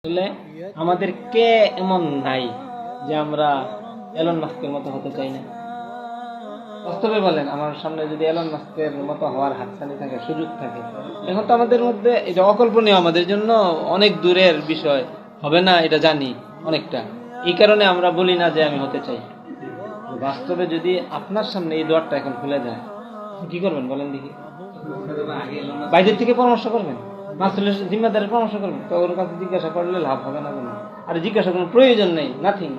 আসলে আমাদের কে এমন নাই যে আমরা এলন মাস্কের মতো হতে চাই না? বাস্তবে বলেন, আমার সামনে যদি এলন মাস্কের মতো হওয়ার হাতছানি থাকে, সুযোগ থাকে, এখন তো আমাদের মধ্যে এটা অকল্পনীয়, আমাদের জন্য অনেক দূরের বিষয়, হবে না এটা জানি অনেকটা। এই কারণে আমরা বলি না যে আমি হতে চাই। বাস্তবে যদি আপনার সামনে এই দোয়ারটা এখন খুলে যায়, কি করবেন বলেন দেখি? বাইরের থেকে পরামর্শ করবেন, মাসুলের জিম্মাদারের পরামর্শ করবেন, তো ওর কাছে জিজ্ঞাসা করলে লাভ হবে না কোনো, আর জিজ্ঞাসা কোনো প্রয়োজন নেই, নাথিং।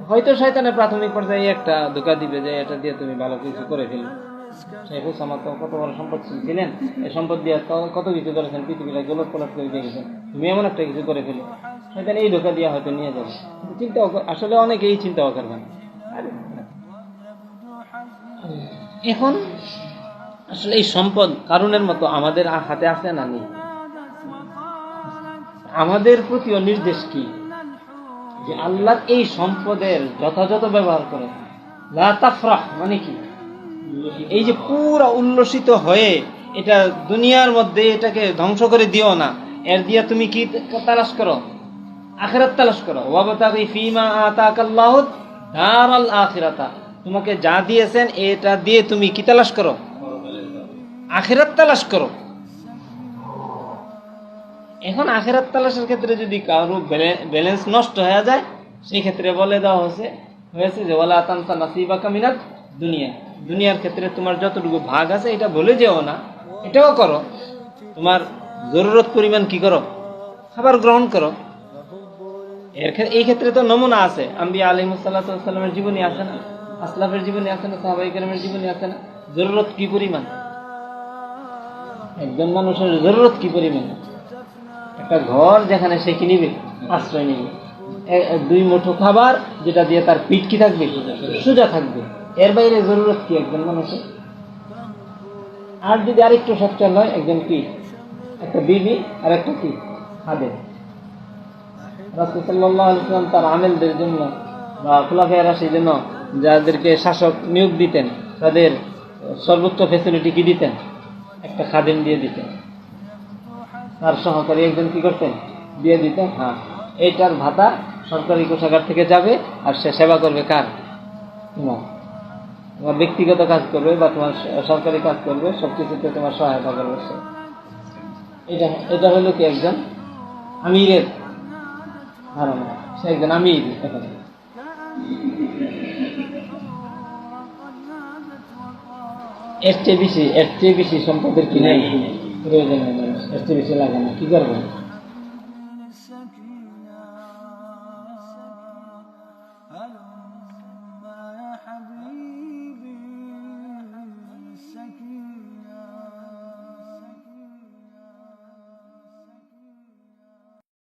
হয়তো শয়তানের প্রাথমিক পর্যায়ে একটা ধোঁকা দিবে যে এটা দিয়ে তুমি ভালো কিছু করে ফেলবে। শেখ ওসামা তো কত বড় সম্পদ ছিলেন, এই সম্পদ দিয়ে কত কিছু করেছেন, পৃথিবীটা গোলট পলট করে দিয়ে গেছেন, তুমি এমন একটা কিছু করে ফেলো, শয়তান এই ধোঁকা দিয়ে হয়তো নিয়ে যাবে। চিন্তা আসলে অনেকেই চিন্তাও করবেন। এখন আসলে এই সম্পদ কারণের মতো আমাদের হাতে আছে না নেই? আমাদের প্রতিও নির্দেশ কি যে আল্লাহ এই সম্পদের যথাযথ ব্যবহার করে। লা তাফরাহ মানে কি? এই যে পুরা উল্লসিত হয়ে এটা দুনিয়ার মধ্যে এটাকে ধ্বংস করে দিও না, এর দিয়া তুমি কি তালাশ করো? আখিরাত তালাশ করো। ওয়াবতাগি ফীমা আতাকাল্লাহু দারাল আখিরাতা, তোমাকে যা দিয়েছেন এটা দিয়ে তুমি কি তালাশ করো? আখিরাত তালাশ করো। এখন আখিরাত তালাশের ক্ষেত্রে যদি কারো ব্যালেন্স নষ্ট হয়ে যায়, সেই ক্ষেত্রে বলে দেওয়া হয়েছে যে ওয়ালা তানসা নাসিবাকা মিনাদ দুনিয়া, দুনিয়ার ক্ষেত্রে তোমার যতটুকু ভাগ আছে এটা ভুলে যেও না, এটাও করো। তোমার জরুরত পরিমাণ কি করো? খাবার গ্রহণ করো। এই ক্ষেত্রে তো নমুনা আছে, আম্বিয়া আলাইহিস সালাতু ওয়াস সালামের জীবনী আছে না, আসলাফের জীবনী আছে না, সাহাবায়ে কেরামের জীবনী আছে না? জরুরত কি পরিমাণ, একজন মানুষের জরুরত কি পরিমাণ? একটা ঘর যেখানে সে কি নিবে, আশ্রয় নিবে, 2 মুঠো খাবার যেটা দিয়ে তার পিঠ কি থাকবে, সোজা থাকবে, এর বাইরে জরুরত কি একজন মানুষের? আর যদি আরেকটু সচ্ছল হয়, একজন কি একটা বিবি আর একটা কি খাদেম। রাসূল সাল্লাল্লাহু আলাইহি ওয়াসাল্লাম তার আমেলদের জন্য বা খুলাফায়ে রাশিদের জন্য যাদেরকে শাসক নিয়োগ দিতেন, তাদের সর্বোচ্চ ফ্যাসিলিটি কি দিতেন? একটা খাদেম দিয়ে দিতেন, তার সহকারী একজন কি করতেন, দিয়ে দিতেন। হ্যাঁ, এইটার ভাতা সরকারি কোষাগার থেকে যাবে, আর সে সেবা করবে কার? তোমার ব্যক্তিগত কাজ করবে বা তোমার সরকারি কাজ করবে, সবকিছুতে তোমার সহায়তা করবে সে। এটা হলো কি একজন আমিরের ধারণা, সে একজন আমির। এর চেয়ে বেশি সম্পদের কি নেই, প্রয়োজন নেই, এর চেয়ে বেশি লাগে না, কি করবেন?